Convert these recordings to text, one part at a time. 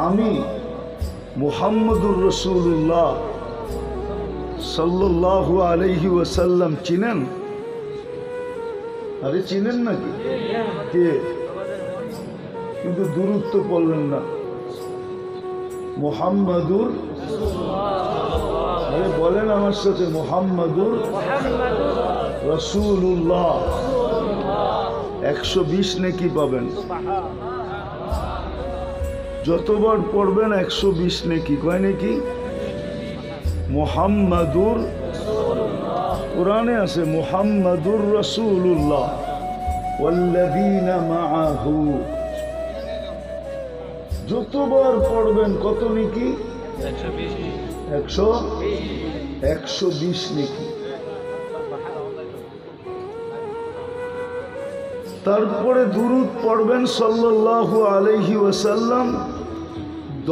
আমি মুহাম্মদুর রাসূলুল্লাহ সাল্লাল্লাহু আলাইহি ওয়াসাল্লাম চিনেন? আরে চিনেন নাকি? কে? কিন্তু দুরূদ তো পড়লেন না। মুহাম্মাদুর, আরে বলেন আমার সাথে, মুহাম্মাদুর রাসূলুল্লাহ। 120 নেকি পাবেন। যতবার পড়বেন 120 নেকি। কয় নাকি? মুহাম্মাদুর, কোরআনে আছে মুহাম্মাদুর রাসূলুল্লাহ ওয়াল্লাযীনা মাআহু। যতবার পড়বেন কত নেকি? 120 নেকি। তারপরে দুরূদ পড়বেন সাল্লাল্লাহু আলাইহি ওয়াসাল্লাম।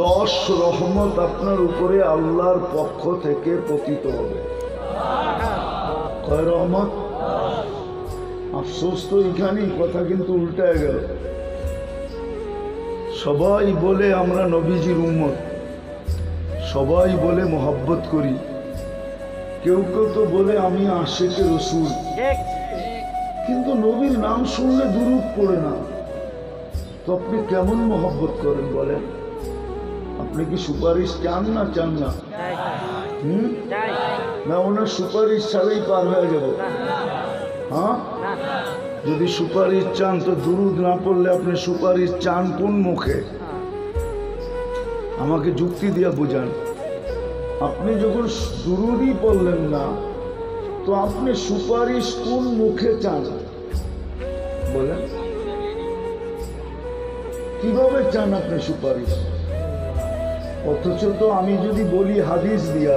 10 রহমত আপনার উপরে আল্লাহর পক্ষ থেকে পতিত হবে। কয় রহমত? আফসোস তো এখানেই, কথা কিন্তু উল্টায় গেল। সবাই বলে আমরা নবীজির উম্মত, সবাই বলে মোহাব্বত করি, কেউ কেউ তো বলে আমি আশিকে রসুল, কিন্তু নবীর নাম শুনলে দুরূদ পড়ে না। তো আপনি কেমন মোহাব্বত করেন বলেন? আপনি কি সুপারিশ চান না? চান না? না ওনার সুপারিশ ছাড়াই পার হয়ে যাব? হ্যাঁ, যদি সুপারিশ চান তো দুরূদ না পড়লে আপনি সুপারিশ চান কোন মুখে? আমাকে যুক্তি দিয়ে বোঝান। আপনি যখন দুরূদই পড়লেন না তো আপনি সুপারিশ কোন মুখে চান বলেন? কিভাবে চান আপনি সুপারিশ? অথচ তো আমি যদি বলি হাদিস দিয়া,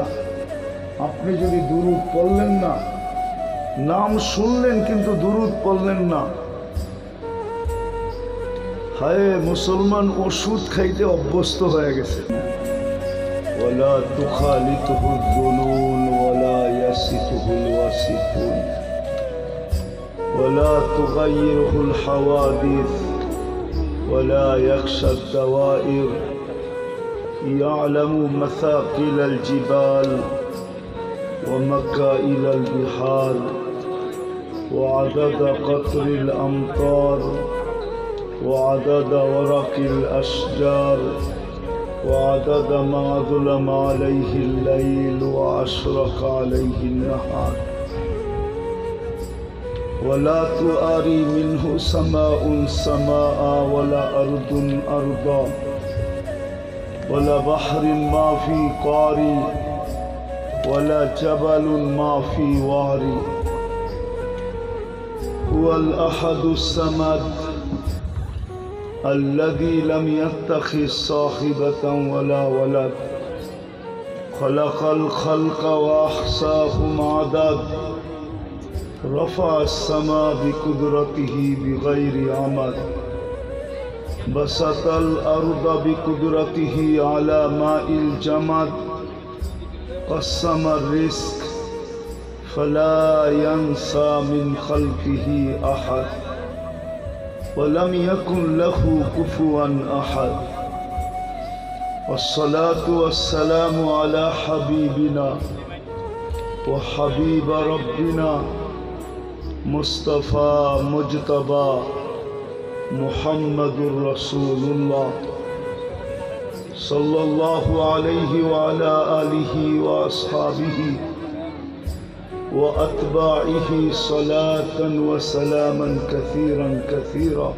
আপনি যদি দুরূদ পড়লেন না, নাম শুনলেন কিন্তু দুরূদ পড়লেন না, হায় মুসলমান ওষুধ খাইতে অভ্যস্ত হয়ে গেছে। ওয়ালা তুখালিতুহুল যুনুন ওয়ালা ইয়াসিতুহুল ওয়াসিফুন ওয়ালা তুগাইয়িরুহুল হাওয়াদিস ওয়ালা ইয়াখশাদ দাওয়াইর ইয়ালামু মাসাকিলাল জিবাল ওয়া মাকাইলাল বিহার ওয়া আদাদা কতরিল আমতার وعدد ورق الأشجار وعدد ما ظلم عليه الليل وأشرق عليه النهار ولا تؤاري منه سماء سماء ولا أرض أرضا ولا بحر ما في قاري ولا جبل ما في واري هو الأحد الصمد الذي لم يتخذ صاحبة ولا ولد خلق الخلق وأحصاهم عدد رفع السماء بقدرته بغير عمد بسط الأرض بقدرته على ماء الجمد قسم الرزق فلا ينسى من خلقه أحد ولم يكن له كفوا أحد والصلاة والسلام على حبيبنا وحبيب ربنا مصطفى مجتبى محمد رسول الله صلى الله عليه وعلى آله وأصحابه وأتباعه صلاة وسلاما كثيرا كثيرا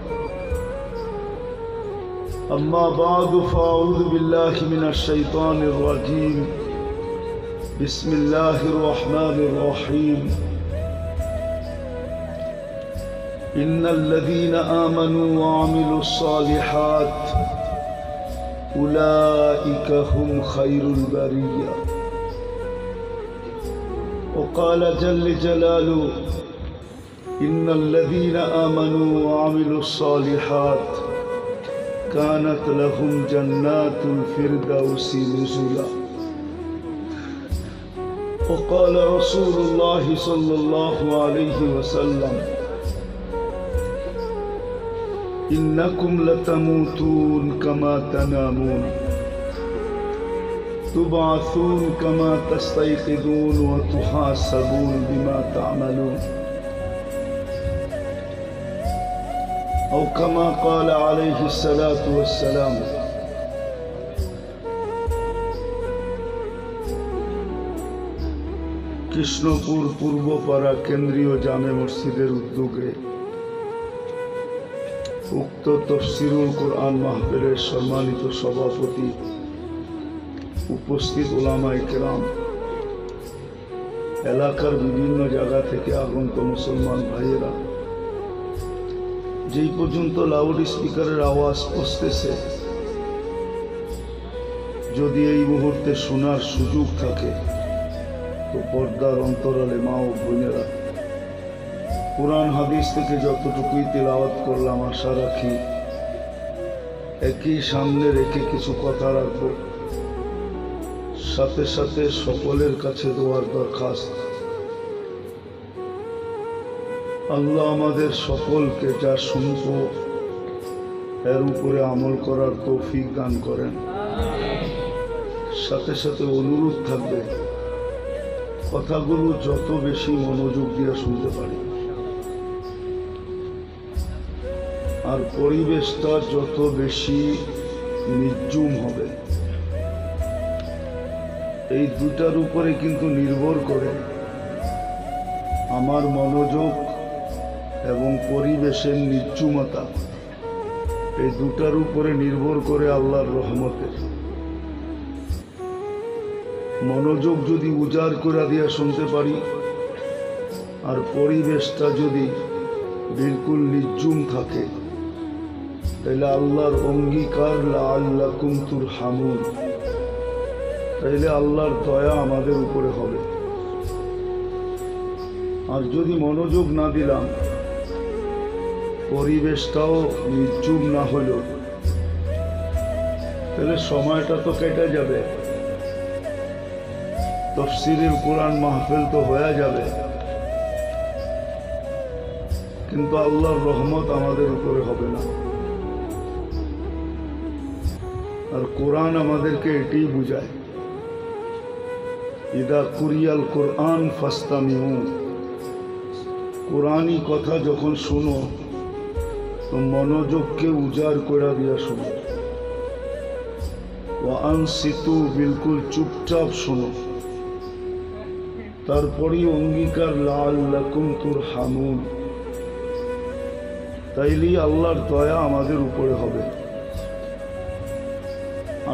أما بعد فأعوذ بالله من الشيطان الرجيم بسم الله الرحمن الرحيم إن الذين آمنوا وعملوا الصالحات أولئك هم خير البرية وقال جل جلاله إن الذين آمنوا وعملوا الصالحات كانت لهم جنات الفردوس نزلا وقال رسول الله صلى الله عليه وسلم ইন্নাকুম লাতামুতুন কামা তানামুন তুবআসুন কামা তাস্তাইকিদুন ওয়া তুহাসাবুন বিমা তা'মালুন أو كما قال عليه الصلاة والسلام কৃষ্ণপুর পূর্বপাড়া কেন্দ্রীয় জামে মসজিদের উদ্যোগে উক্ত তাফসীরুল কোরআন মাহফিলের সম্মানিত সভাপতি, উপস্থিত উলামায়ে কেরাম, এলাকার বিভিন্ন জায়গা থেকে আগত মুসলমান ভাইয়েরা, যেই পর্যন্ত লাউড স্পিকারের আওয়াজ পৌঁছতেছে, যদি এই মুহূর্তে শোনার সুযোগ থাকে তো পর্দার অন্তরালে মা ও বোনেরা, কুরআন হাদিস থেকে যতটুকুই তেলাওয়াত করলাম আশা রাখি একই সামনে রেখে কিছু কথা রাখবো। সাথে সাথে সকলের কাছে দোয়ার দরখাস্ত, আল্লাহ আমাদের সকলকে যা শুনব এর উপরে আমল করার তৌফিক দান করেন। সাথে সাথে অনুরোধ থাকবে কথাগুলো যত বেশি মনোযোগ দিয়ে শুনতে পারি, আর পরিবেশটা যত বেশি নির্জুম হবে, এই দুটার উপরে কিন্তু নির্ভর করে আমার মনোযোগ এবং পরিবেশের নির্জুমতা, এই দুটার উপরে নির্ভর করে আল্লাহর রহমতের। মনোযোগ যদি উজাড় করে দিয়া শুনতে পারি আর পরিবেশটা যদি বিলকুল নির্জুম থাকে, তাইলে আল্লাহর অঙ্গীকার লাআল্লাকুম তুরহামুন, তাইলে আল্লাহর দয়া আমাদের উপরে হবে। আর যদি মনোযোগ না দিলাম, পরিবেশটাও নির্জুম না হলো, তাহলে সময়টা তো কেটে যাবে, তাফসীরুল কোরআন মাহফিল তো হয়ে যাবে, কিন্তু আল্লাহর রহমত আমাদের উপরে হবে না। আর কোরআন আমাদেরকে এটাই বুঝায়, ইদা কুরিয়াল কোরআন ফাস্তামিউ, কোরআনী কথা যখন শুনো তো মনোযোগকে উজাড় করে দিয়া শুনো, ওয়া আনসিতু, বিলকুল চুপচাপ শুনো। তারপরই অঙ্গীকার লাআল্লাকুম তুরহামুন, তাইলেই আল্লাহর দয়া আমাদের উপরে হবে।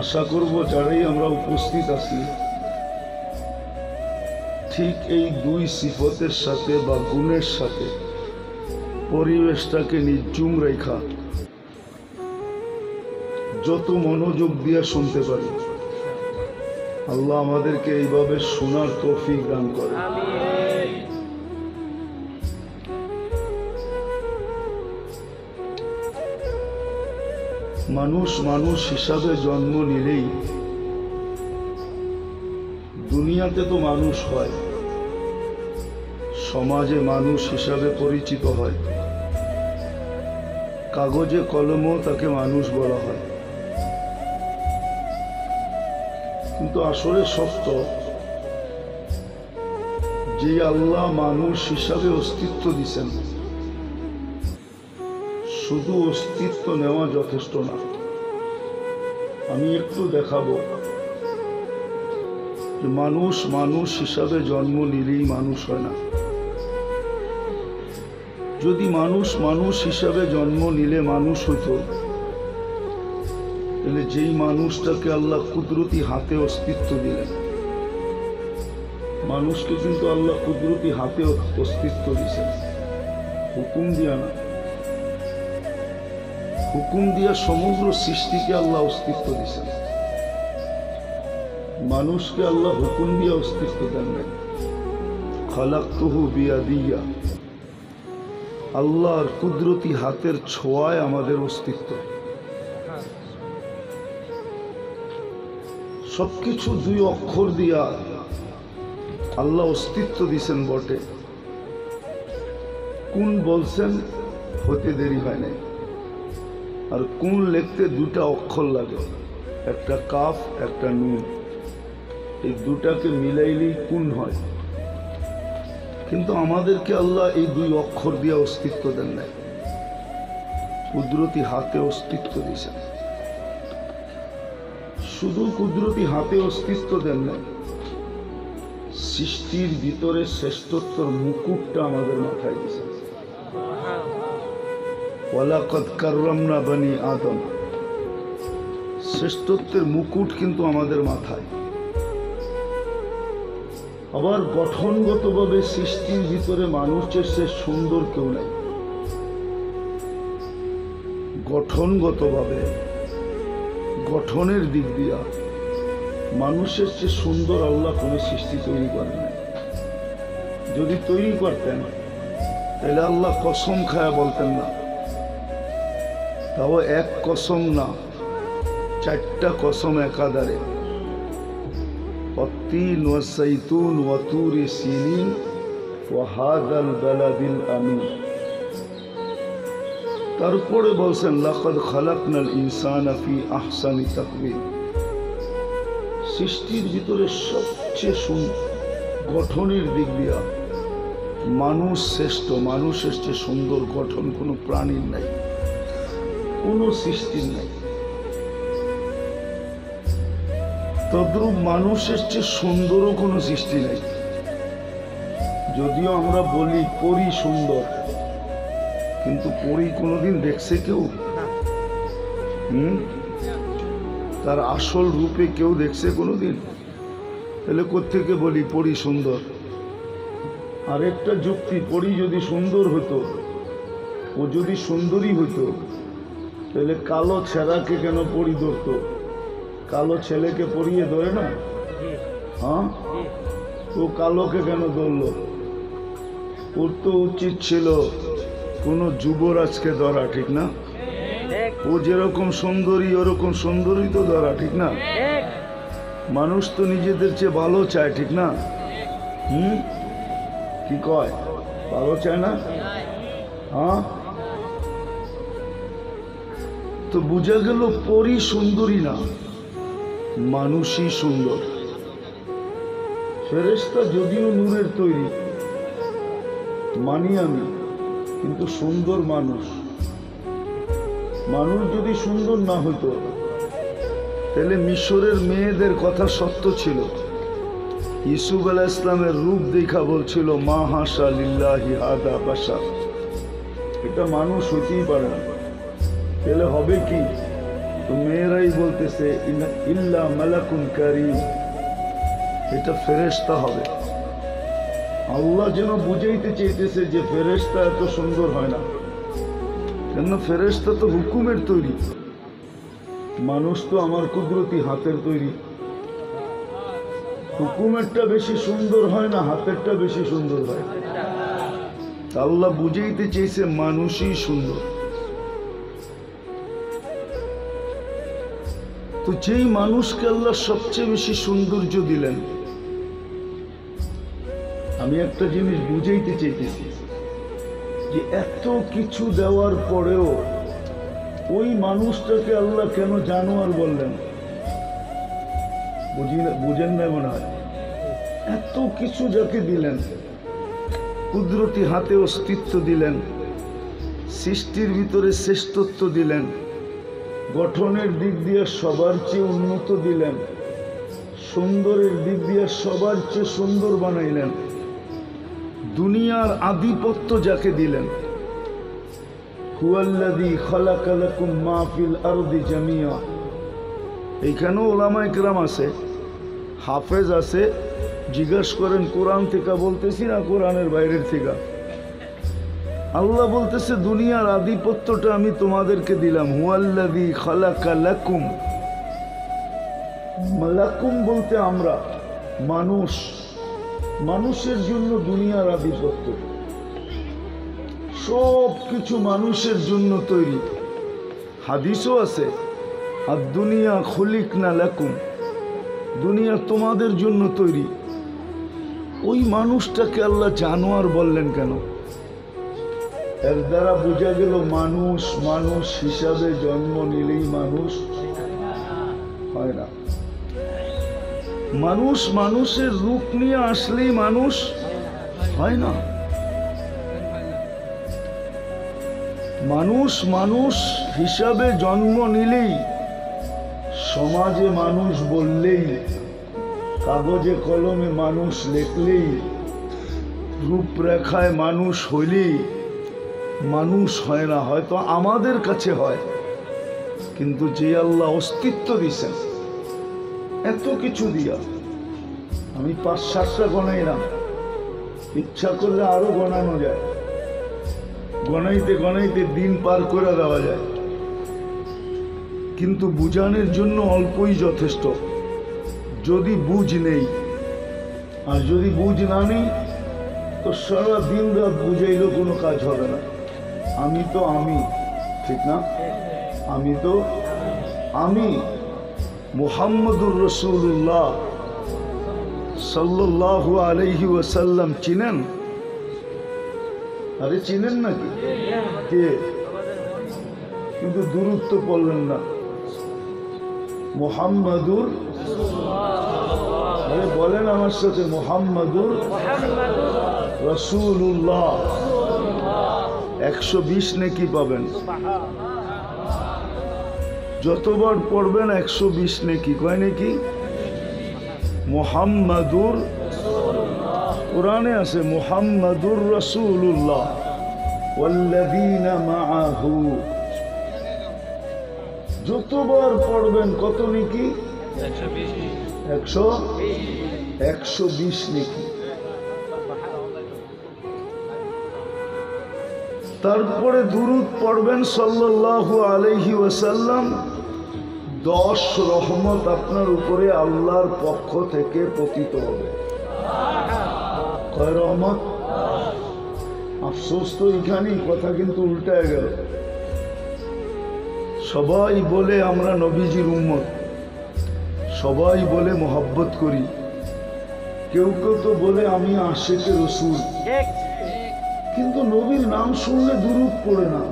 আশা করব যারাই আমরা উপস্থিত আছি ঠিক এই দুই সিফতের সাথে বা গুণের সাথে পরিবেশটাকে নির্জুম রেখা যত মনোযোগ দিয়ে শুনতে পারি, আল্লাহ আমাদেরকে এইভাবে শোনার তৌফিক দান করে। মানুষ মানুষ হিসাবে জন্ম নিলেই দুনিয়াতে তো মানুষ হয়, সমাজে মানুষ হিসাবে পরিচিত হয়, কাগজে কলমেও তাকে মানুষ বলা হয়। কিন্তু আসলে সত্য যে আল্লাহ মানুষ হিসাবে অস্তিত্ব দিছেন, শুধু অস্তিত্ব নেওয়া যথেষ্ট না। আমি একটু দেখাবো যে মানুষ মানুষ হিসাবে জন্ম নিলেই মানুষ হয় না। যদি মানুষ মানুষ হিসাবে জন্ম নিলে মানুষ হতো, তাহলে যেই মানুষটাকে আল্লাহ কুদরতি হাতে অস্তিত্ব দিলেন, মানুষকে কিন্তু আল্লাহ কুদরতি হাতে অস্তিত্ব দিয়েছেন, হুকুম দিয়া না। হুকুম দিয়া সমগ্র সৃষ্টিকে আল্লাহ অস্তিত্ব দিয়েছেন, মানুষকে আল্লাহ হুকুম দিয়া অস্তিত্ব দেন নাই। খালাকতুহু বিয়াদিয়া, আল্লাহর কুদরতি হাতের ছোঁয়ায় আমাদের অস্তিত্ব। সবকিছু দুই অক্ষর দিয়া আল্লাহ অস্তিত্ব দিছেন বটে, কোন বলছেন হতে দেরি হয় নাই। আর কুন লিখতে দুটা অক্ষর লাগে, একটা কাফ একটা নুন, এই দুটাকে মিলাইলেই কুন হয়। কিন্তু আমাদেরকে আল্লাহ এই দুই অক্ষর দিয়ে অস্তিত্ব দেন নাই, কুদরতি হাতে অস্তিত্ব দিয়েছেন। শুধু কুদরতি হাতে অস্তিত্ব দেন নাই, সৃষ্টির ভিতরে শ্রেষ্ঠত্বর মুকুটটা আমাদের মাথায় দিয়েছেন। ওয়ালাকাদ কাররামনা বনি আদম, শ্রেষ্ঠত্বের মুকুট কিন্তু আমাদের মাথায়। আবার গঠনগতভাবে সৃষ্টির ভিতরে মানুষের সে সুন্দর কেউ নাই। গঠনগতভাবে, গঠনের দিক দিয়া মানুষের চেয়ে সুন্দর আল্লাহ কোনো সৃষ্টি তৈরি করেন নাই। যদি তৈরি করতেন তাহলে আল্লাহ কসম খায়া বলতেন না, তাও এক কসম না, চারটা কসম একাধারে, والتين والزيتون وطور سينين وهذا البلد الأمين। তারপরে বলছেন লাকাদ খালাকনাল ইনসানা ফি আহসানি তাকওয়িম। সৃষ্টির ভিতরে সবচেয়ে গঠনের দিক দিয়া মানুষ শ্রেষ্ঠ, মানুষের চেয়ে সুন্দর গঠন কোনো প্রাণীর নাই, কোনো সৃষ্টির নাই। তদ্রূপ মানুষের চেয়ে সুন্দরও কোনো সৃষ্টি নাই। যদিও আমরা বলি পরী সুন্দর, কিন্তু পরী কোনোদিন দেখছে কেউ? তার আসল রূপে কেউ দেখছে কোনোদিন? তাহলে কোত্থেকে বলি পরী সুন্দর? আরেকটা যুক্তি, পরী যদি সুন্দর হতো, ও যদি সুন্দরী হতো, তাহলে কালো ছেঁড়াকে কেন পরী ধরতো? কালো ছেলেকে পরিয়ে ধরে না? হ্যাঁ, ও কালোকে কেন ধরলো? ওর তো উচিত ছিল কোনো যুবরাজকে ধরা, ঠিক না? ও যেরকম সুন্দরী ওরকম সুন্দরী তো ধরা, ঠিক না? মানুষ তো নিজেদের চেয়ে ভালো চায়, ঠিক না? কি কয়, ভালো চায় না? হ্যাঁ, তো বোঝা গেল পরী সুন্দরী না, মানুষই সুন্দর। ফেরেশতা যদিও নূরের তৈরি মানি আমি, কিন্তু সুন্দর মানুষ। মানুষ যদি সুন্দর না হতো তাহলে মিশরের মেয়েদের কথা সত্য ছিল। ইউসুফ আলাইহিস সালামের রূপ দেখা বলছিল মা হাসা লিল্লাহি হাদা বাশার, এটা মানুষ হইতেই পারে না। তাহলে হবে কি? তো মেয়েরাই বলতেছে ইল্লা মালাকুন কারীম, এটা ফেরেশতা হবে। আল্লাহ যেন বুঝাইতে চাইতেছে যে ফেরেশতা এত সুন্দর হয় না, কেন ফেরেশতা তো হুকুমের তৈরি, মানুষ তো আমার কুদরতি হাতের তৈরি। হুকুমেরটা বেশি সুন্দর হয় না হাতেরটা বেশি সুন্দর হয়? আল্লাহ বুঝাইতে চাইছে মানুষই সুন্দর। তো যেই মানুষকে আল্লাহ সবচেয়ে বেশি সৌন্দর্য দিলেন, আমি একটা জিনিস বুঝাইতে চাইতেছি যে এত কিছু দেওয়ার পরেও ওই মানুষটাকে আল্লাহ কেন জানোয়ার বললেন? বুঝেন না মনে হয়? এত কিছু যাকে দিলেন, কুদরতি হাতে অস্তিত্ব দিলেন, সৃষ্টির ভিতরে শ্রেষ্ঠত্ব দিলেন, গঠনের দিক দিয়ে সবার চেয়ে উন্নত দিলেন, সুন্দরের দিক দিয়ে সবার চেয়ে সুন্দর বানাইলেন, দুনিয়ার আধিপত্য যাকে দিলেন, হুয়াল্লাযী খালাকা লাকুম মা ফিল আরদি জামিয়া। এইখানেও ওলামায়ে কেরাম আছে, হাফেজ আছে, জিজ্ঞাসা করেন কোরআন থেকে বলতেছি না কোরআনের বাইরের থেকে। আল্লাহ বলতেছে দুনিয়ার আধিপত্যটা আমি তোমাদেরকে দিলাম। হুয়াল্লাযী খালাকা লাকুম, লাকুম বলতে আমরা মানুষ, মানুষের জন্য দুনিয়ার আধিপত্য, সব কিছু মানুষের জন্য তৈরি। হাদিসও আছে আর দুনিয়া খুলিকনা লাকুম, দুনিয়া তোমাদের জন্য তৈরি। ওই মানুষটাকে আল্লাহ জানোয়ার বললেন কেন? এর দ্বারা বোঝা গেল মানুষ মানুষ হিসাবে জন্ম নিলেই মানুষ হয় না। মানুষ মানুষের রূপ নিয়ে আসলেই মানুষ হয় না। মানুষ মানুষ হিসাবে জন্ম নিলেই, সমাজে মানুষ বললেই, কাগজে কলমে মানুষ লেখলেই, রূপরেখায় মানুষ হইলেই মানুষ হয় না। হয়তো আমাদের কাছে হয়, কিন্তু যে আল্লাহ অস্তিত্ব দিছেন এত কিছু দিয়া, আমি ৫-৭টা গণাই না, ইচ্ছা করলে আরো গণানো যায়, গণাইতে গণাইতে দিন পার করে দেওয়া যায়, কিন্তু বুঝানোর জন্য অল্পই যথেষ্ট। যদি বুঝ নেই, আর যদি বুঝ না নেই তো সারা দিন রাত বুঝাইলেও কোনো কাজ হবে না। আমি তো আমি, ঠিক না? আমি তো আমি মুহাম্মদুর রাসূলুল্লাহ সাল্লাল্লাহু আলাইহি ওয়াসাল্লাম চিনেন? আরে চিনেন নাকি? কে? কিন্তু দুরূদ তো পড়লেন না। মুহাম্মাদুর, আরে বলেন আমার সাথে, মুহাম্মাদুর রাসূলুল্লাহ। 120 নেকি পাবেন, যতবার পড়বেন 120 নেকি। কয় নেকি? মুহাম্মাদুর, কোরআনে আছে মুহাম্মাদুর রাসূলুল্লাহ ওয়াল্লাযীনা মাআহু। যতবার পড়বেন কত নেকি? 120 নেকি। তারপরে দুরূদ পড়বেন সাল্লাল্লাহু আলাইহি ওয়াসাল্লাম। 10 রহমত আপনার উপরে আল্লাহর পক্ষ থেকে পতিত হবে। কয় রহমত? আফসোস তো এখানেই, কথা কিন্তু উল্টায় গেল। সবাই বলে আমরা নবীজির উম্মত, সবাই বলে মোহাব্বত করি, কেউ কেউ তো বলে আমি আশিকে রসুল, কিন্তু নবীর নাম শুনলে দুরূদ পড়ে না।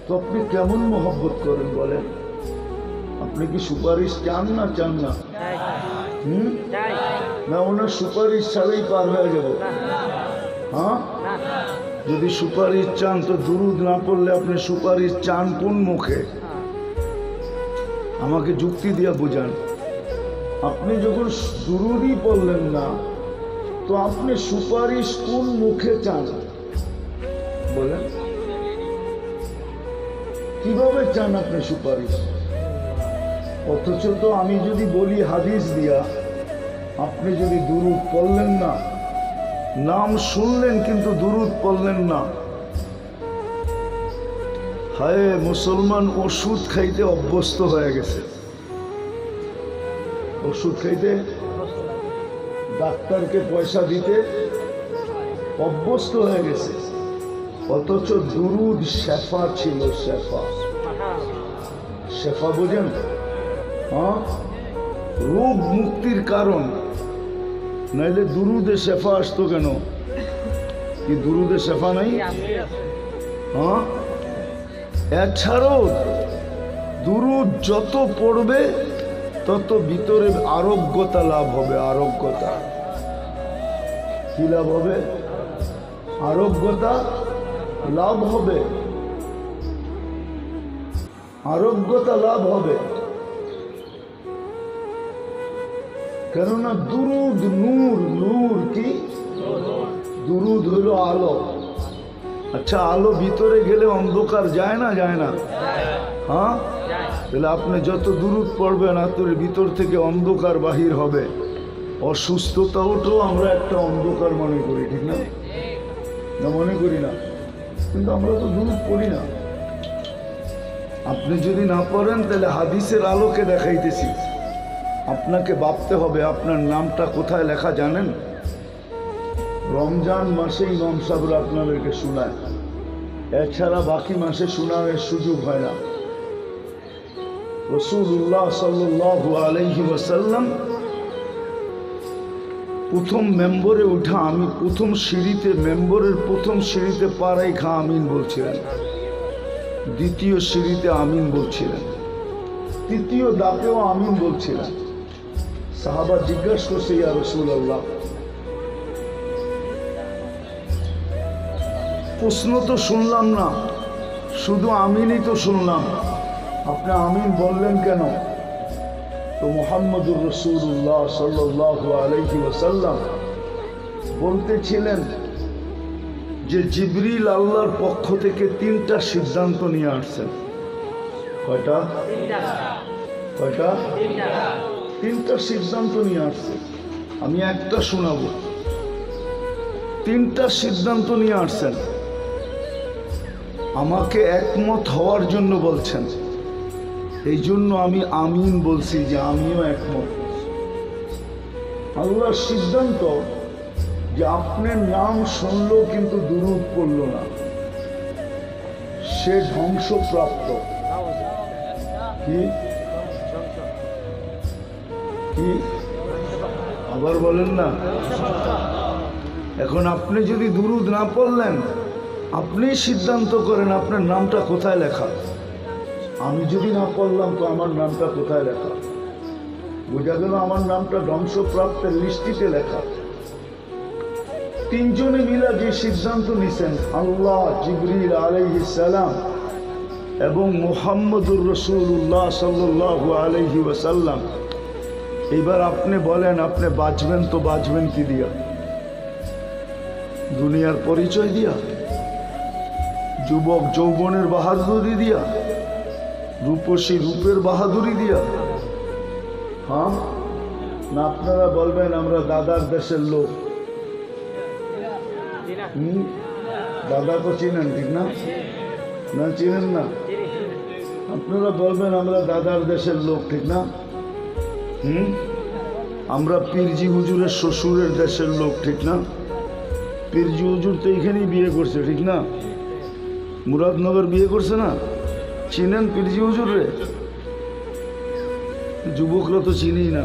তো আপনি কেমন মোহাব্বত করেন বলেন? আপনি কি সুপারিশ চান না চান না? না ওনার সুপারিশ ছাড়াই পার হয়ে যাব? হ্যাঁ, যদি সুপারিশ চান তো দুরূদ না পড়লে আপনি সুপারিশ চান কোন মুখে? আমাকে যুক্তি দিয়া বুঝান। আপনি যখন দুরূদই পড়লেন না তো আপনি সুপারিশ কোন মুখে চান বলেন? কিভাবে চান আপনি সুপারিশ? অথচ তো আমি যদি বলি হাদিস দিয়া, আপনি যদি দুরূদ পড়লেন না, নাম শুনলেন কিন্তু দুরূদ পড়লেন না, হায় মুসলমান ওষুধ খাইতে অভ্যস্ত হয়ে গেছে। ওষুধ খাইতে, ডাক্তারকে পয়সা দিতে অভ্যস্ত হয়ে গেছে। অথচ দুরূদ শেফা ছিল, শেফা। শেফা বোঝেন? হ্যাঁ, রোগ মুক্তির কারণ। নাইলে দুরূদে শেফা আসতো কেন? কি দুরূদে শেফা নাই? হ্যাঁ, এছাড়াও দুরূদ যত পড়বে তত ভিতরে আরোগ্যতা লাভ হবে। আরোগ্যতা কি লাভ হবে? আরোগ্যতা লাভ হবে, আরোগ্যতা লাভ হবে। কেননা দুরূদ নূর। নূর কি? দুরূদ হলো আলো। আচ্ছা, আলো ভিতরে গেলে অন্ধকার যায় না? যায় না? হ্যাঁ, তাহলে আপনি যত দুরূদ পড়বেন আপনার ভিতর থেকে অন্ধকার বাহির হবে। অসুস্থতাওটাও আমরা একটা অন্ধকার মনে করি, ঠিক না? না মনে করি না? কিন্তু আমরা তো দুরূদ পড়ি না। আপনি যদি না পড়েন তাহলে হাদিসের আলোকে দেখাইতেছি। আপনাকে ভাবতে হবে আপনার নামটা কোথায় লেখা জানেন? রমজান মাসে ইমাম সাহেবরা আপনাদেরকে শোনায়, এছাড়া বাকি মাসে শোনানোর সুযোগ হয় না। রাসূলুল্লাহ সাল্লাল্লাহু আলাইহি ওয়াসাল্লাম প্রথম মেম্বরে উঠা, আমি প্রথম সিঁড়িতে, মেম্বরের প্রথম সিঁড়িতে পা রাইখা আমিন বলছিলেন, দ্বিতীয় সিঁড়িতে আমিন বলছিলেন, তৃতীয় দাপেও আমিন বলছিলেন। সাহাবা জিজ্ঞাসা করছে, ইয়া রাসূলুল্লাহ, প্রশ্ন তো শুনলাম না, শুধু আমিনই তো শুনলাম, আপনি আমিন বললেন কেন? তো মুহাম্মদুর রাসূলুল্লাহ সাল্লাল্লাহু আলাইহি ওয়াসাল্লাম বলতেছিলেন যে জিবরিল আল্লাহর পক্ষ থেকে 3টা সিদ্ধান্ত নিয়ে আসছেন। কয়টা? 3টা সিদ্ধান্ত নিয়ে আসছে। আমি একটা শোনাবো। 3টা সিদ্ধান্ত নিয়ে আসছেন, আমাকে একমত হওয়ার জন্য বলছেন, এই জন্য আমি আমিন বলছি যে আমিও একমত। আল্লাহর সিদ্ধান্ত যে আপনার নাম শুনলো কিন্তু দুরূদ পড়ল না, সে ধ্বংসপ্রাপ্ত। কি কি আবার বলেন না? এখন আপনি যদি দুরূদ না পড়লেন, আপনি সিদ্ধান্ত করেন আপনার নামটা কোথায় লেখা। আমি যদি না পড়লাম তো আমার নামটা কোথায় লেখা? বোঝা গেল আমার নামটা ধ্বংসপ্রাপ্তের লিস্টিতে লেখা। 3 জনে মিলা যে সিদ্ধান্ত নিছেন, আল্লাহ, জিবরিল আলাইহিস সালাম এবং মুহাম্মদুর রাসূলুল্লাহ সাল্লাল্লাহু আলাইহি ওয়াসাল্লাম। এবার আপনি বলেন, আপনি বাঁচবেন তো বাঁচবেন কি দিয়া? দুনিয়ার পরিচয় দিয়া? যুবক যৌবনের বাহাদুরি দিয়া? রূপসী রূপের বাহাদুরি দিয়া? হ্যাঁ না আপনারা বলবেন আমরা দাদার দেশের লোক। দাদা তো চিনেন, ঠিক না? না চিনেন না? আপনারা বলবেন আমরা দাদার দেশের লোক, ঠিক না? আমরা পীরজি হুজুরের শ্বশুরের দেশের লোক, ঠিক না? পীরজি হুজুর তো এখানেই বিয়ে করছে, ঠিক না? মুরাদনগর বিয়ে করছে না? চিনেন পীরজি হুজুর রে? যুবকরা তো চিনেই না,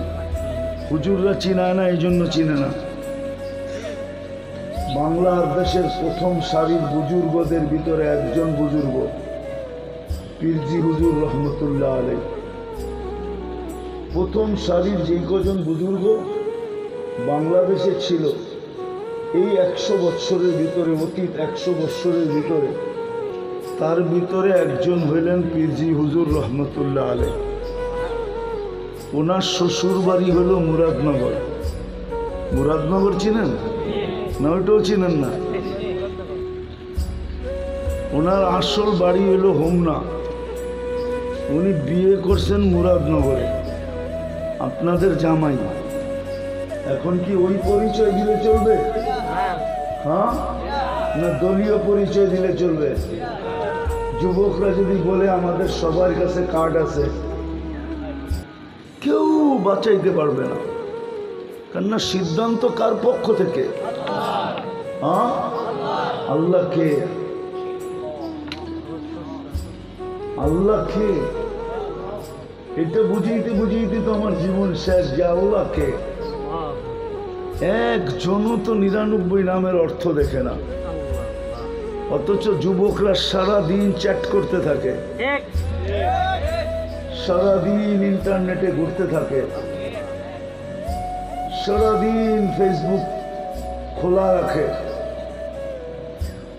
হুজুররা চিনায় না, এই জন্য চিনে না। বাংলার দেশের প্রথম সারির বুজুর্গদের ভিতরে একজন বুজুর্গ পীরজি হুজুর রহমতুল্লাহ আলাইহি। প্রথম সারির যে কজন বুজুর্গ বাংলাদেশে ছিল, এই 100 বৎসরের ভিতরে, অতীত 100 বৎসরের ভিতরে, তার ভিতরে একজন হইলেন পীরজি হুজুর রহমতুল্লাহ আলাইহি। ওনার শ্বশুর বাড়ি হলো মুরাদনগর। মুরাদনগর চিনেন না? ওইটাও চিনেন না? ওনার আসল বাড়ি হলো হোমনা। উনি বিয়ে করছেন মুরাদনগরে, আপনাদের জামাই। এখন কি ওই পরিচয় দিলে চলবে? হ্যাঁ না দলীয় পরিচয় দিলে চলবে? যুবকরা যদি বলে আমাদের সবার কাছে কার্ড আছে, কেউ বাঁচাইতে পারবে না। কেননা সিদ্ধান্ত কার পক্ষ থেকে? হ্যাঁ আল্লাহকে। আল্লাহকে এটা বুঝিতে বুঝিতে তো আমার জীবন শেষ। যে আল্লাহকে একজনও তো 99 নামের অর্থ দেখে না, অথচ যুবকরা সারাদিন চ্যাট করতে থাকে, সারাদিন ইন্টারনেটে ঘুরতে থাকে, সারাদিন ফেসবুক খোলা রাখে।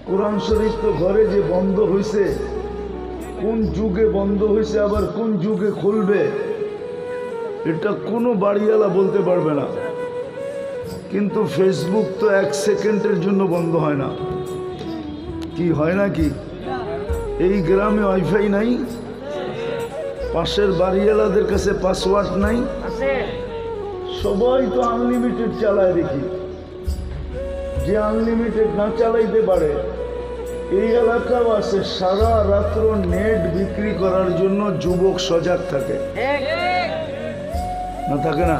কোরআন শরীফ তো ঘরে যে বন্ধ হয়েছে, কোন যুগে বন্ধ হয়েছে আবার কোন যুগে খুলবে এটা কোনো বাড়িওয়ালা বলতে পারবে না। কিন্তু ফেসবুক তো 1 সেকেন্ডের জন্য বন্ধ হয় না। কি হয় নাকি? এই গ্রামে ওয়াইফাই নাই, পাশের বাড়িওয়ালাদের কাছে পাসওয়ার্ড নাই, সবাই তো আনলিমিটেড চালায়। দেখি যে আনলিমিটেড না চালাইতে পারে, এই এলাকাও আছে, সারা রাত্র নেট বিক্রি করার জন্য যুবক সজাগ থাকে না? থাকে না?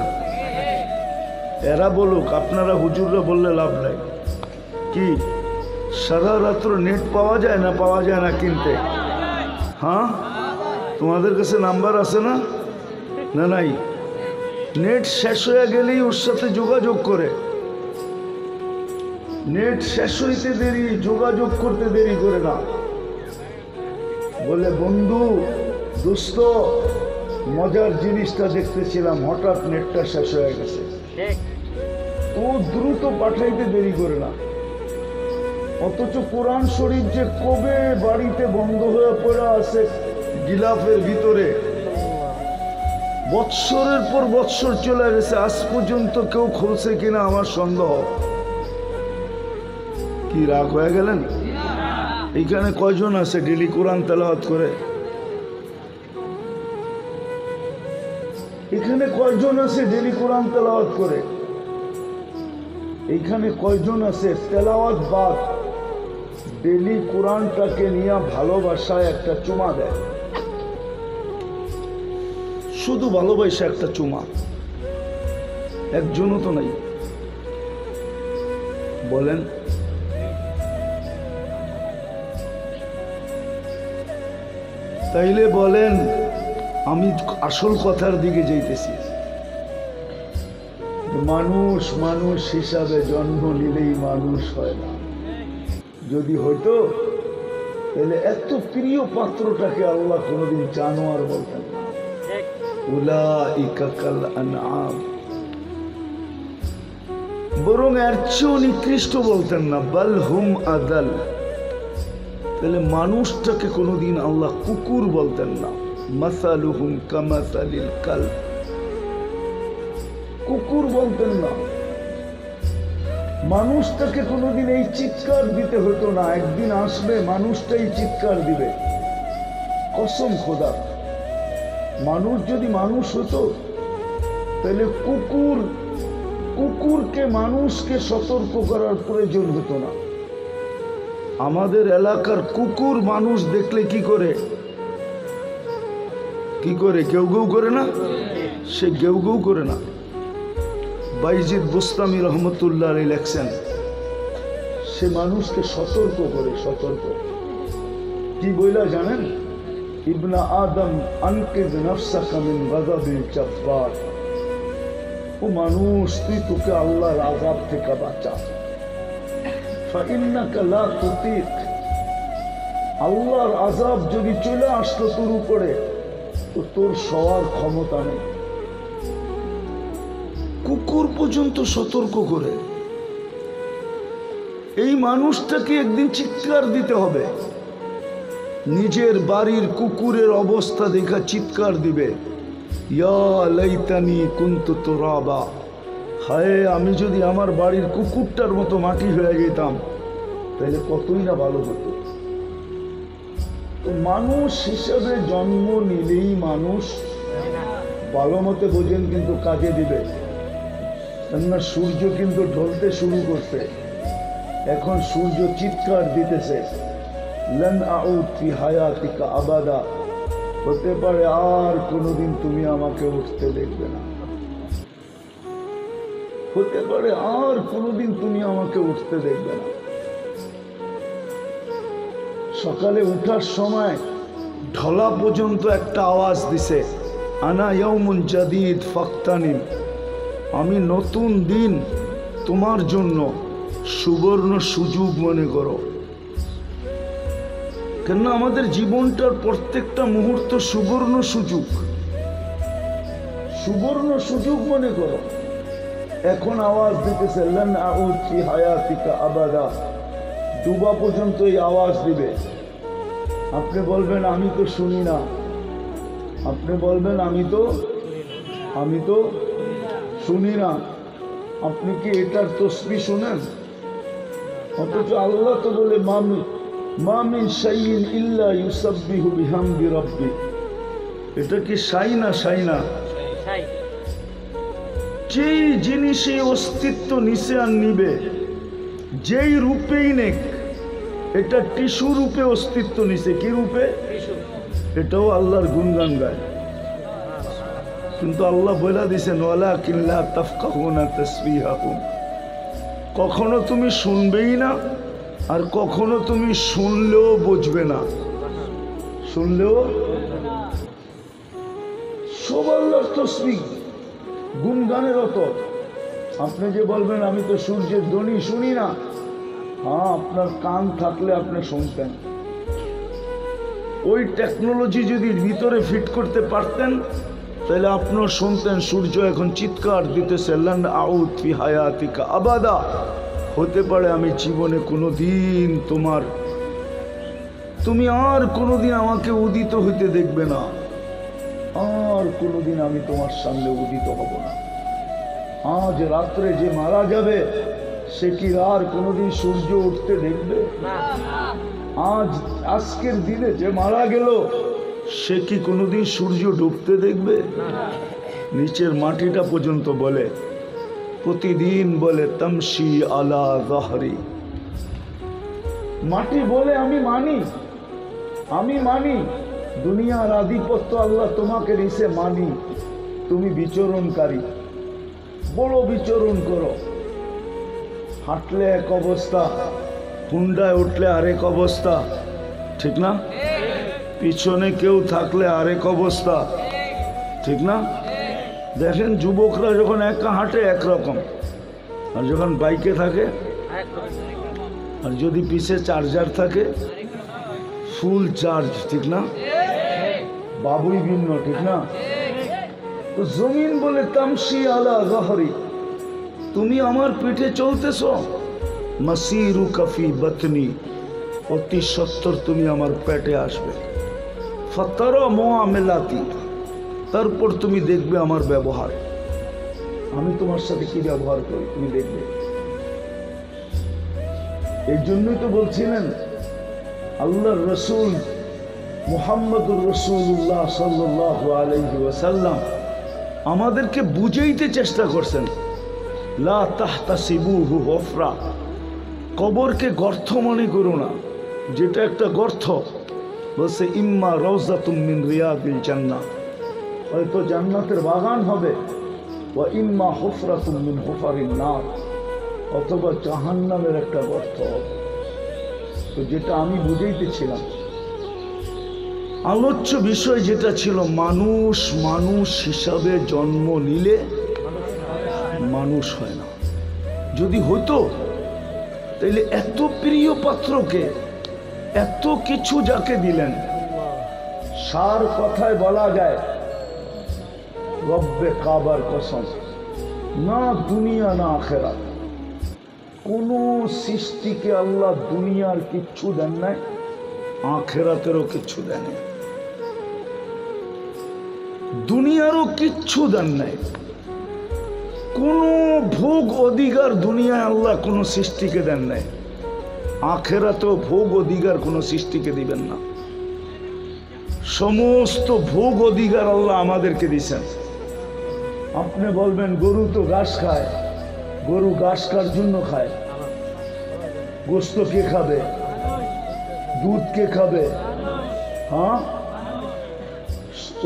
এরা বলুক, আপনারা হুজুররা বললে লাভ নাই। কি সারা রাত্র নেট পাওয়া যায় না? পাওয়া যায় না কিনতে? হ্যাঁ তোমাদের কাছে নাম্বার আছে না? না নাই? নেট শেষ হয়ে গেলেই ওর সাথে যোগাযোগ করে নেট শেষ হইতে দেরি, যোগাযোগ করতে দেরি করে না। বলে বন্ধু দোস্ত মজার জিনিসটা দেখতেছিলাম, হঠাৎ নেটটা শেষ হয়ে গেছে। ও দ্রুত পাঠাইতে দেরি করে না। অথচ কোরআন শরীফ যে কবে বাড়িতে বন্ধ হয়ে পড়ে আছে গিলাফের ভিতরে, বৎসরের পর বৎসর চলে গেছে, আজ পর্যন্ত কেউ খুলছে কিনা আমার সন্দেহ। কি রাগ হয়ে গেলেন? এইখানে কয়জন আছে ডেলি কোরআন তেলাওয়াত করে? এখানে কয়জন আছে ডেলি কোরআন তেলাওয়াত করে? এইখানে কয়জন আছে তেলাওয়াত বাদ ডেলি কোরআনটাকে নিয়ে ভালোবাসায় একটা চুমা দেয়? শুধু ভালোবাসা একটা চুমা, একজনও তো নাই। বলেন তাইলে বলেন আমি আসল কথার দিকে যাইতেছি। মানুষ মানুষ হিসাবে জন্ম নিলেই মানুষ হয় না। যদি হইতো তাহলে এত প্রিয় পাত্রটাকে আল্লাহ কোনোদিন জানোয়ার বলতেন না। উলাইকা কাল আনআম, বরং এর চেয়েও নিকৃষ্ট বলতেন না, বাল হুম আদাল। তাহলে মানুষটাকে কোনোদিন আল্লাহ কুকুর বলতেন না। মাসালুহুম কামাসালিল কালব, কুকুর বলতেন না। মানুষটাকে কোনোদিন এই চিৎকার দিতে হতো না, একদিন আসবে মানুষটাই চিৎকার দিবে। কসম খোদা, মানুষ যদি মানুষ হতো তাহলে কুকুরকে মানুষকে সতর্ক করার প্রয়োজন হতো না। আমাদের এলাকার কুকুর মানুষ দেখলে কি করে? কেউ কেউ করে না? সে কেউ কেউ করে না। বাইজিদ বুস্তামি রহমতুল্লাহ আলাইহি লেখছেন, সে মানুষকে সতর্ক করে। সতর্ক কি বইলা জানেন? ইবনা আদম আনকিদ নাফসাকা মিন গাযাবিল জাব্বার, ও মানুষ তুই তোকে আল্লাহর আযাব থেকে বাঁচা। ফাইন্নাকা লা তুতিক, আল্লাহর আযাব যদি চলে আসলো তোর উপরে তো তোর সওয়ার ক্ষমতা নেই। কুকুর পর্যন্ত সতর্ক করে। এই মানুষটাকে একদিন চিৎকার দিতে হবে। নিজের বাড়ির কুকুরের অবস্থা দেখা চিৎকার দিবে, ইয়া লাইতানি কুনতু তুরাবা, হায় আমি যদি আমার বাড়ির কুকুরটার মতো মাটি হয়ে যেতাম তাহলে কতই না ভালো হতো। তো মানুষ হিসেবে জন্ম নিলেই মানুষ, ভালো মতে বোঝেন কিন্তু কাজে দিবে। কেননা সূর্য কিন্তু ঢলতে শুরু করছে, এখন সূর্য চিৎকার দিতেছে, লান আউদ ফি হায়াতিকা আবাদা, হতে পারে আর কোনোদিন তুমি আমাকে উঠতে দেখবে না। হতে পারে আর কোনোদিন তুমি আমাকে উঠতে দেখবে না। সকালে উঠার সময় ঢলা পর্যন্ত একটা আওয়াজ দিছে, আনা ইয়াউমুন জাদীদ ফাক্তানিম, আমি নতুন দিন তোমার জন্য সুবর্ণ সুযোগ মনে করো। কেন আমাদের জীবনটার প্রত্যেকটা মুহূর্ত সুবর্ণ সুযোগ, সুবর্ণ সুযোগ মনে করো। এখন আওয়াজ দিতেছে লান আউদ ফি হায়াতিকা আবাদা, ডুবা পর্যন্ত এই আওয়াজ দিবে। আপনি বলবেন আমি তো শুনি না, আপনি বলবেন আমি তো শুনি না। আপনি কি এটার তসবিহ শোনেন? অথচ আল্লাহ তো বলে মা মিন শাইইন ইল্লা ইউসাব্বিহু বিহামদি রাব্বি। এটা কি শাই না? যেই জিনিসে অস্তিত্ব নিচে আর নিবে, যেই রূপেই নেক, এটা টিস্যু রূপে অস্তিত্ব নিছে। কি রূপে? এটাও আল্লাহর গুণগান গায়। কিন্তু আল্লাহ বলে দিছেন ওয়ালাকিন লা তাফকাহুনা তাসবিহাহুম, কখনো তুমি শুনবেই না আর কখনো তুমি শুনলেও বুঝবে না। শুনলেও সব আল্লাহর তসবিহ, গুণগানের অত। আপনি যে বলবেন আমি তো সূর্যের ধ্বনি শুনি না, হ্যাঁ, আপনার কান থাকলে আপনি শুনতেন। ওই টেকনোলজি যদি ভিতরে ফিট করতে পারতেন তাহলে আপনিও শুনতেন সূর্য এখন চিৎকার দিতেছে, লান আউদ ফি হায়াতিকা আবাদা। হতে পারে আমি জীবনে কোনোদিন তুমি আর কোনোদিন আমাকে উদিত হইতে দেখবে না, আর কোনোদিন আমি তোমার সামনে উদিত হব না। আজ রাত্রে যে মারা যাবে সে কি আর কোনোদিন সূর্য উঠতে দেখবে? আজকের দিনে যে মারা গেল সে কি কোনোদিন সূর্য ডুবতে দেখবে? নিচের মাটিটা পর্যন্ত বলে, প্রতিদিন বলে তামশি আলা যাহরি। মাটি বলে আমি মানি দুনিয়ার আধিপত্য আল্লাহ তোমাকে দিছে, মানি তুমি বিচরণকারী, বড় বিচরণ করো। হাঁটলে এক অবস্থা, হুন্ডায় উঠলে আরেক অবস্থা, ঠিক না? পিছনে কেউ থাকলে আরেক অবস্থা, ঠিক না? দেখেন যুবকরা যখন একা হাঁটে একরকম, আর যখন বাইকে থাকে, আর যদি পিছে চার্জার থাকে ফুল চার্জ, ঠিক না? বাবুই ভিন্ন, ঠিক না? তো জমিন বলে তামশি আলা যাহরি, তুমি আমার পিঠে চলতেছ। মাসিরু কাফি বতনি, অতি সত্তর তুমি আমার পেটে আসবে। ফাতারা মুআমিলাতি, তারপর তুমি দেখবে আমার ব্যবহার, আমি তোমার সাথে কি ব্যবহার করি তুমি দেখবে। এই জন্যই তো বলছিলেন আল্লাহর রসুল মুহাম্মদুর রাসূলুল্লাহ সাল্লাল্লাহু আলাইহি ওয়াসাল্লাম আমাদেরকে বুঝাইতে চেষ্টা করছেন, লা তাহতাসিবুহু হুফরা, কবরকে গর্ত মনে করো না, যেটা একটা গর্ত। বলছে ইম্মা রাউযাতুম মিন রিয়াদিল জান্নাহ, হয়তো জান্নাতের বাগান হবে, ওয়া ইম্মা হুফরাতুম মিন হুফারিন নার, অথবা জাহান্নামের একটা গর্ত হবে। তো যেটা আমি বুঝাইতেছিলাম, আলোচ্য বিষয় যেটা ছিল, মানুষ হিসাবে জন্ম নিলে মানুষ হয় না। যদি হতো তাহলে এত প্রিয় পাত্রকে এত কিছু যাকে দিলেন, সার কথায় বলা যায় রব্বে কাবার কসম, না দুনিয়া না আখেরাত, কোন সৃষ্টিকে আল্লাহ দুনিয়ার কিচ্ছু দেন নাই, আখেরাতেরও কিচ্ছু দেন নাই, দুনিয়ারও কিচ্ছু দেন নাই। কোন ভোগ অধিকার দুনিয়ায় আল্লাহ কোন সৃষ্টিকে দেন নাই, আখেরাতেও ভোগ অধিকার কোন সৃষ্টিকে দিবেন না। সমস্ত ভোগ অধিকার আল্লাহ আমাদেরকে দিচ্ছেন। আপনি বলবেন গরু তো ঘাস খায়, গরু ঘাস কার জন্য খায়? গোস্ত কে খাবে? দুধ কে খাবে? হ্যাঁ,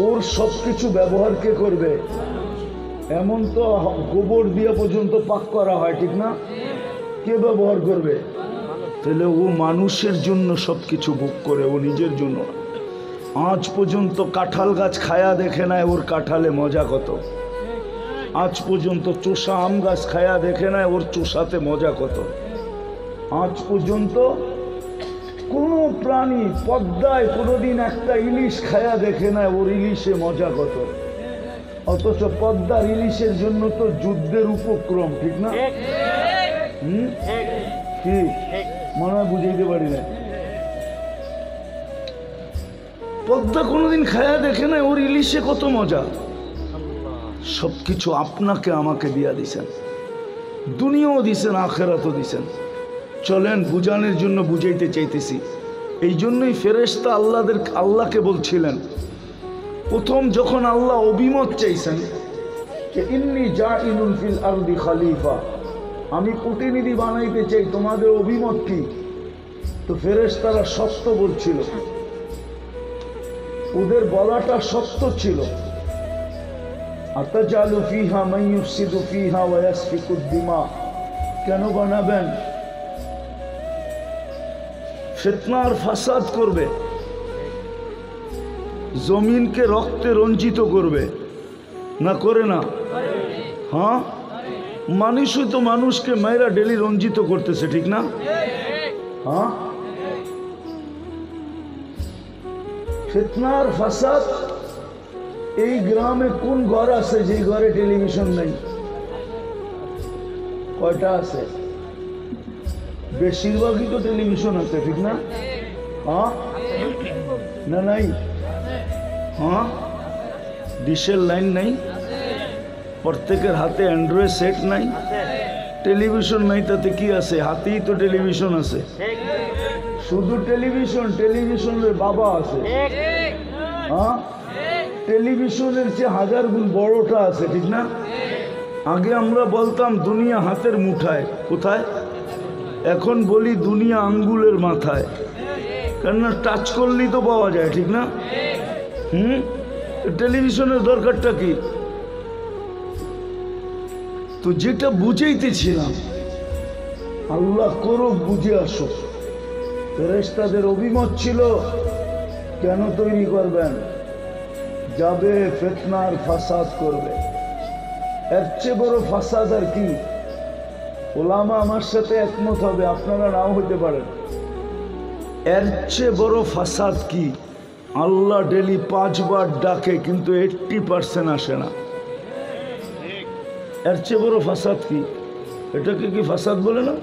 ওর সবকিছু ব্যবহার কে করবে? এমন তো গোবর দিয়ে পর্যন্ত পাক করা হয়, ঠিক না? কে ব্যবহার করবে? তাহলে ও মানুষের জন্য সবকিছু ভোগ করে, ও নিজের জন্য। আজ পর্যন্ত কাঁঠাল গাছ খায়া দেখে নাই ওর কাঁঠালে মজা কত, আজ পর্যন্ত চোষা আম গাছ খায়া দেখে নাই ওর চোষাতে মজা কত, আজ পর্যন্ত কোনো প্রাণী পদ্মায় কোনোদিন একটা ইলিশ খায়া দেখে নাই ওর ইলিশে মজা কত। অথচ পদ্মার ইলিশের জন্য তো যুদ্ধের উপক্রম, ঠিক না? কি মনে হয় বুঝাইতে পারি না। পদ্মা কোনোদিন খায়া দেখে নাই ওর ইলিশে কত মজা। সবকিছু আপনাকে আমাকে দিয়া দিছেন, দুনিয়াও দিছেন, আখেরাতও দিছেন। চলেন বুঝানোর জন্য বুঝাইতে চাইতেছি। এই জন্যই ফেরেশতা আল্লাহকে বলছিলেন, প্রথম যখন আল্লাহ অভিমত চাইছেন যে ইন্নী জাইলুন ফিল আরদি খলিফা, আমি প্রতিনিধি বানাইতে চাই, তোমাদের অভিমত কি? তো ফেরেশতারা সত্য বলছিল, ওদের বলাটা সত্য ছিল। আতাজালু ফিহা মান ইউফসিদু ফিহা ওয়া ইয়াসফিকুদ দিমা, কেন বানাবেন? ফিতনা আর ফাসাদ করবে, জমিনকে রক্তে রঞ্জিত করবে, না করে না? হ্যাঁ, মানুষই তো মানুষকে মেয়েরা ডেলি রঞ্জিত করতেছে, ঠিক না? হ্যাঁ, ফিতনার ফাসাদ। এই গ্রামে কোন ঘর আছে যে ঘরে টেলিভিশন নাই? কয়টা আছে? বেশিরভাগই তো টেলিভিশন আছে, ঠিক না? হ্যাঁ না নাই? হ্যাঁ, ডিশের লাইন নাই, প্রত্যেকের হাতে অ্যান্ড্রয়েড সেট নাই, টেলিভিশন নাই, তাতে কি আছে? হাতেই তো টেলিভিশন আছে। শুধু টেলিভিশন, টেলিভিশনের বাবা আছে। হ্যাঁ, টেলিভিশনের চেয়ে 1000 গুণ বড়টা আছে, ঠিক না? আগে আমরা বলতাম দুনিয়া হাতের মুঠায়, কোথায়? এখন বলি দুনিয়া আঙ্গুলের মাথায়, কেননা টাচ করলেই তো পাওয়া যায়, ঠিক না? টেলিভিশনের দরকারটা কি? তো যেটা বুঝাইতেছিলাম, আল্লাহ করুক বুঝে আসো। ফেরেশতাদের অভিমত ছিল, কেন তৈরি করবেন? যাবে ফিতনার ফাসাদ করবে। এর চেয়ে বড় ফাসাদ আর কি? ওলামা আমার সাথে একমত হবে, আপনারা নাও হতে পারেন। এর চেয়ে বড় ফাসাদ কি? আল্লাহ ডেলি 5 বার ডাকে কিন্তু 80% আসে না। এর চেয়ে বড় ফাসাদ কি? এটাকে কি ফাসাদ বলে না?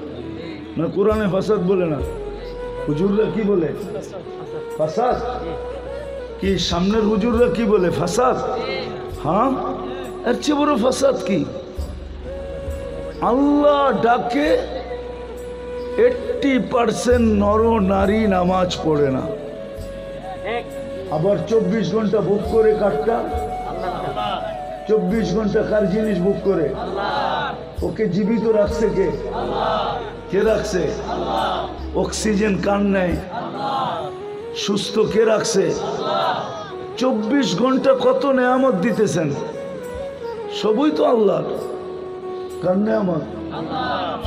না কোরআনে ফাসাদ বলে না? হুজুররা কি বলে? ফাসাদ। কি সামনের হুজুররা কি বলে? ফাসাদ। হ্যাঁ, এর চেয়ে বড় ফাসাদ কি? আল্লাহ ডাকে 80% নর নারী নামাজ পড়ে না, আবার 24 ঘন্টা বুক করে কাটটা। 24 ঘন্টা কার জিনিস বুক করে? ওকে জীবিত রাখছে কে? কে রাখছে? অক্সিজেন কান নেয়, সুস্থ কে রাখছে? 24 ঘন্টা কত নেয়ামত দিতেছেন, সবই তো আল্লাহ। কার নেয়ামত?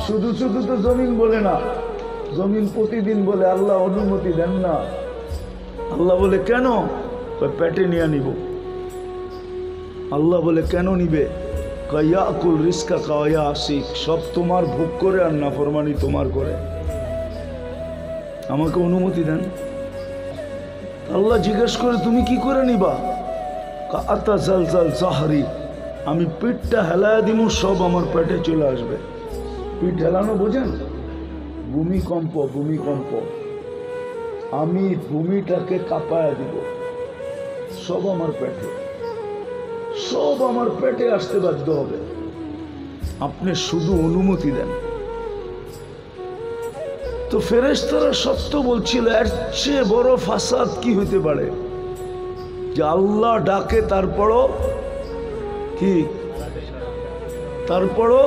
শুধু শুধু তো জমিন বলে না, জমিন প্রতিদিন বলে আল্লাহ অনুমতি দেন না। আল্লাহ বলে কেন? পেটে নিয়ে নিব। আল্লাহ বলে কেন নিবে? কায়াকুল রিস্কা কায়া আসিক, সব তোমার ভোগ করে আর নাফরমানি তোমার করে। আমাকে অনুমতি দেন। আল্লাহ জিজ্ঞেস করে তুমি কি করে নিবা? কাতা জালজাল জাহরি, আমি পিঠটা হেলায় দিব, সব আমার পেটে চলে আসবে। পিঠ হেলানো বোঝেন? ভূমিকম্প, ভূমিকম্প। আমি ভূমিটাকে কাঁপায় দিব, সব আমার পেটে, সব আমার পেটে আসতে বাধ্য হবে। আপনি শুধু অনুমতি দেন। তো ফেরেশতারা সত্য বলছিল, এর চেয়ে বড় ফাসাদ কি হইতে পারে? যে আল্লাহ ডাকে তারপরও কি? তারপরও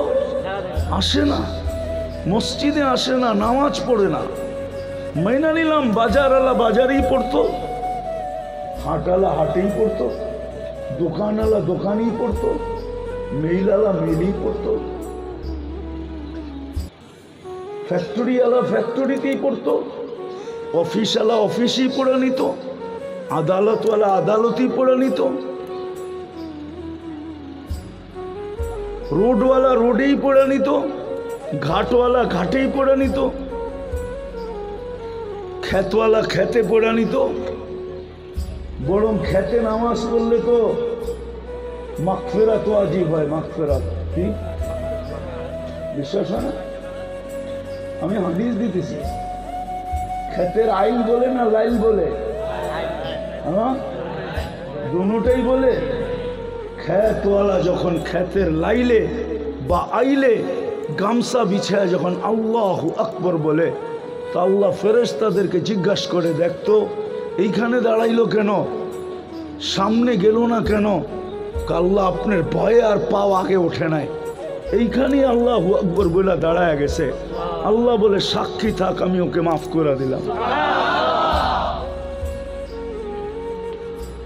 আসে না, মসজিদে আসে না, নামাজ পড়ে না। মাইনা নিলাম বাজারওয়ালা বাজারেই পড়তো, হাটওয়ালা হাটেই পড়তো, দোকানওয়ালা দোকানেই পড়তো, মেইলওয়ালা মেইলেই পড়তো, ফ্যাক্টরিওয়ালা ফ্যাক্টরিতেই পড়তো, অফিসওয়ালা অফিসেই পড়ে নিত, আদালতওয়ালা আদালতেই পড়ে নিত, রোডওয়ালা রোডেই পড়ে নিত, ঘাটওয়ালা ঘাটেই পড়ে নিত, খেতওয়ালা খেতে পড়ে নিত। বরং খেতে নামাজ পড়লে তো মাগফিরাত ওয়াজিব হয়। মাগফিরাত কি? বিশ্বাস হয় না? আমি হাদিস দিতেছি। খেতের আইল বলে না লাইল বলে? হ্যাঁ, দুটোটাই বলে। খেতওয়ালা যখন খেতের লাইলে বা আইলে গামছা বিছায় যখন আল্লাহু আকবার বলে, তা আল্লাহ ফেরেশতাদেরকে জিজ্ঞাসা করে, দেখতো এইখানে দাঁড়াইলো কেন, সামনে গেল না কেন? আল্লাহ আপনার ভয়ে আর পাও আগে ওঠে নাই, এইখানেই আল্লাহু আকবার বলে দাঁড়ায় গেছে। আল্লাহ বলে সাক্ষী থাক, আমি ওকে মাফ করে দিলাম।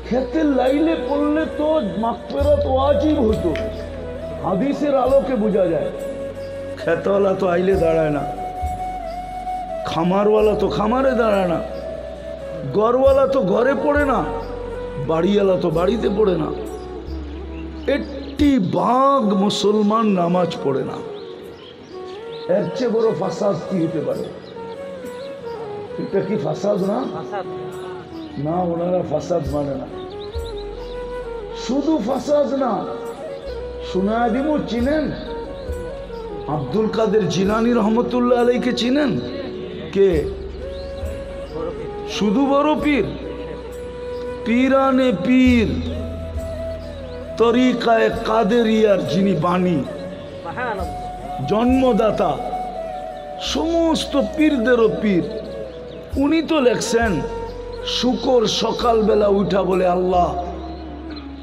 খেতের লাইলে পড়লে তো মাগফিরাত ওয়াজিব হতো, হাদিসের আলোকে বোঝা যায়। খেতওয়ালা তো আইলে দাঁড়ায় না, খামারওয়ালা তো খামারে দাঁড়ায় না, ঘরওয়ালা তো ঘরে পড়ে না, বাড়িওয়ালা তো বাড়িতে পড়ে না। 90% মুসলমান নামাজ পড়ে না। এর চেয়ে বড় ফাসাদ কি হতে পারে? এটা কি ফাসাদ না? না, ওনারা ফাসাদ মানে না। শুধু ফাসাদ না, সুনাদিমও চিনেন? আব্দুল কাদের জিলানী রহমতুল্লাহ আলাইকে চিনেন? কে? শুধু বড় পীর, পীরানে পীর, তরিকায়ে কাদেরিয়ার যিনি বাণী, জন্মদাতা, সমস্ত পীরদেরও পীর। উনি তো লেখছেন শুকর সকালবেলা উঠা বলে আল্লাহ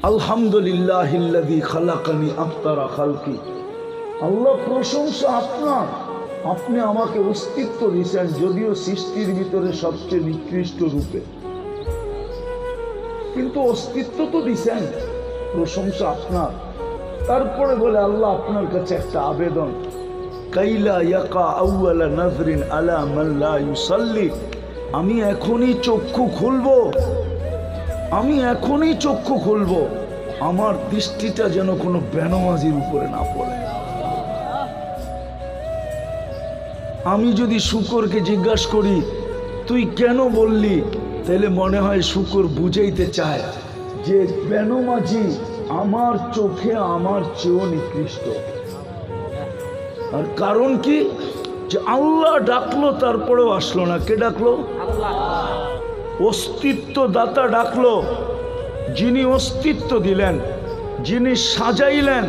আলহামদুলিল্লাহিল্লাযী খালাকানি আফতারা খালকি। আল্লাহ প্রশংসা আপনার, আপনি আমাকে অস্তিত্ব দিয়েছেন, যদিও সৃষ্টির ভিতরে সবচেয়ে নিকৃষ্ট রূপে, কিন্তু অস্তিত্ব তো দিয়েছেন, প্রশংসা আপনার। তারপরে বলে আল্লাহ আপনার কাছে একটা আবেদন, কাইলা ইয়াকা আউয়ালা নাজরিন আলা মান লা ইউসাল্লি। আমি এখনই চক্ষু খুলবো, আমি এখনই চক্ষু খুলবো, আমার দৃষ্টিটা যেন কোনো বেনামাজির উপরে না পড়ে। আমি যদি শুকরকে জিজ্ঞাসা করি তুই কেন বললি, তাহলে মনে হয় শুকর বুঝাইতে চায় যে বেনামাজি আমার চোখে আমার চেয়েও নিকৃষ্ট। আর কারণ কি? যে আল্লাহ ডাকলো তারপরেও আসলো না। কে ডাকলো? অস্তিত্ব দাতা ডাকলো। যিনি অস্তিত্ব দিলেন, যিনি সাজাইলেন,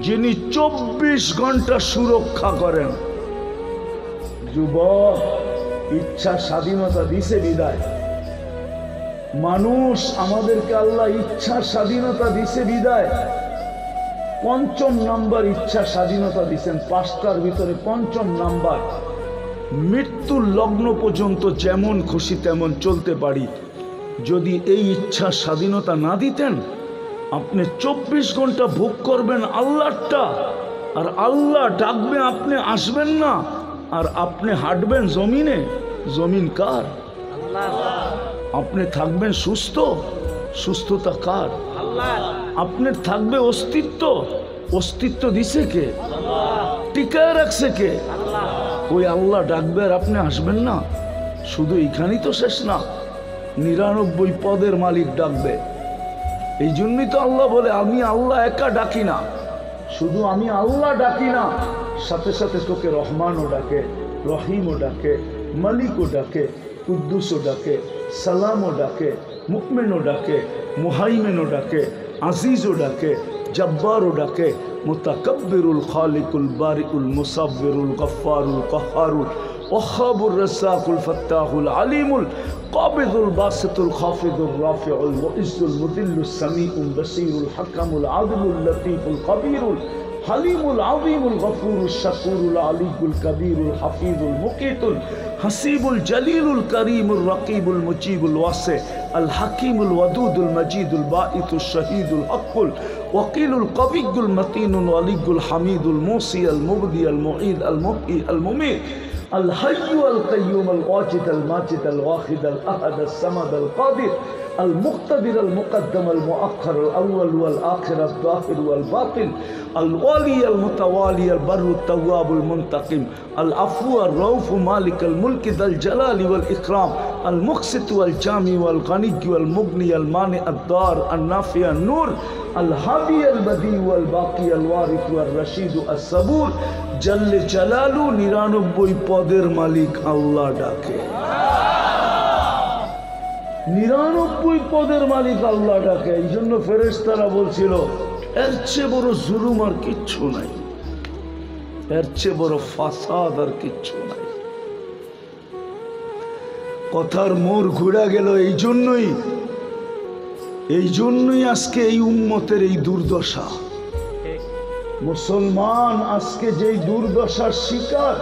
যিনি 24 ঘন্টা সুরক্ষা করেন। যুবক, ইচ্ছা স্বাধীনতা দিছে বিদায়। মানুষ, আমাদেরকে আল্লাহ ইচ্ছা স্বাধীনতা দিছে বিদায়। ৫ম নাম্বার ইচ্ছা স্বাধীনতা দিছেন, 5টার ভিতরে ৫ম নাম্বার। মৃত্যুর লগ্ন পর্যন্ত যেমন খুশি তেমন চলতে পারি। যদি এই ইচ্ছা স্বাধীনতা না দিতেন, আপনি 24 ঘন্টা ভোগ করবেন আল্লাহটা, আর আল্লাহ ডাকবে আপনি আসবেন না, আর আপনি হাঁটবেন জমিনে। জমিন কার? আপনি থাকবেন সুস্থ, সুস্থতা কার? আপনার থাকবে অস্তিত্ব, অস্তিত্ব দিছে কে? টিকায় রাখছে কে? ওই আল্লাহ ডাকবে আর আপনি আসবেন না। শুধু এখানেই তো শেষ না, 99 পদের মালিক ডাকবে। এই জন্যই তো আল্লাহ বলে আমি আল্লাহ একা ডাকি না, শুধু আমি আল্লাহ ডাকি না, সাথে সাথে তোকে রহমানও ডাকে, রহিমও ডাকে, মালিকও ডাকে, কুদ্দুসও ডাকে, সালামও ডাকে, মুকমিনও ডাকে, মুহাইমিনও ডাকে, আজিজও ডাকে, জব্বারও ডাকে, মুতাকাব্বিরুল খালিকুল বারিকুল মুসাব্বিরুল গফফারুল কাহ্হারুল ওয়াহাবুর রাসাকুল ফাত্তাহুল আলিমুল কাবিদুল বাসিতুল খাফিদুর রাফিউল মুইজ্জুল মুদিল্লুস সামিউল বাসীরুল হাকামুল আদিলুল লতীফুল কবীরুল হালিমুল আযীমুল গফুরুশ শাকুরুল আলিয়ুল কবীরুল হাফিজুল মুকিতুল হাসিবুল জলিলুল করিমুল রকিবুল মুজিবুল ওয়াসি আল হাকিমুল ওয়াদুদুল মজিদুল বাঈতুশ শহীদুল হকুল ওয়াকিলুল কবিয়ুল মতিনুল ওয়ালিয়ুল হামিদুল মুসি আল মুবদি আল মুঈদ আল মুহয়ি আল মুমীত আল হাইয়্যু আল কাইয়্যুম আল ওয়াজিদ আল মাজিদ আল ওয়াহিদ আল আহাদ আল সামাদ আল কাদির المقتدر المقدم المؤخر الأول والآخر الظاهر والباطن الوالي المتوالي البر التواب المنتقم العفو الرؤوف مالك الملك ذا الجلال والإكرام المقسط والجامع والغني والمغني المانع الضار النافع النور الهادي البديع والباقي الوارث والرشيد الصبور جل جلاله 99 পদের মালিক আল্লাহ ডাকে। 99 পদের মালিক আল্লাহ ডাকে। এই জন্য ফেরেশতারা বলছিল এর চেয়ে বড় জুলুম আর কিচ্ছু নাই, এর চেয়ে বড় ফাসাদ আর কিচ্ছু নাই। কথার মোড় ঘুরে গেল এই জন্যই আজকে এই উম্মতের এই দুর্দশা। মুসলমান আজকে যেই দুর্দশার শিকার,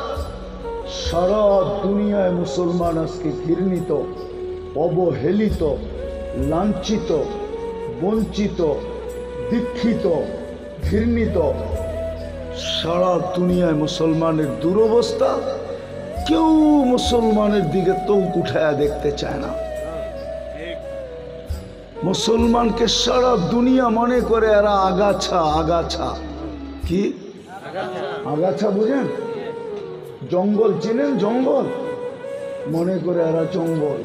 সারা দুনিয়ায় মুসলমান আজকে ঘৃণিত, অবহেলিত, লাঞ্ছিত, বঞ্চিত, দীক্ষিত, ঘৃণিত। সারা দুনিয়ায় মুসলমানের দুরবস্থা। কেউ মুসলমানের দিকে চোখ উঠায়া দেখতে চায় না। মুসলমানকে সারা দুনিয়া মনে করে এরা আগাছা আগাছা। কি আগাছা বুঝেন? জঙ্গল চেনেন? জঙ্গল মনে করে এরা জঙ্গল।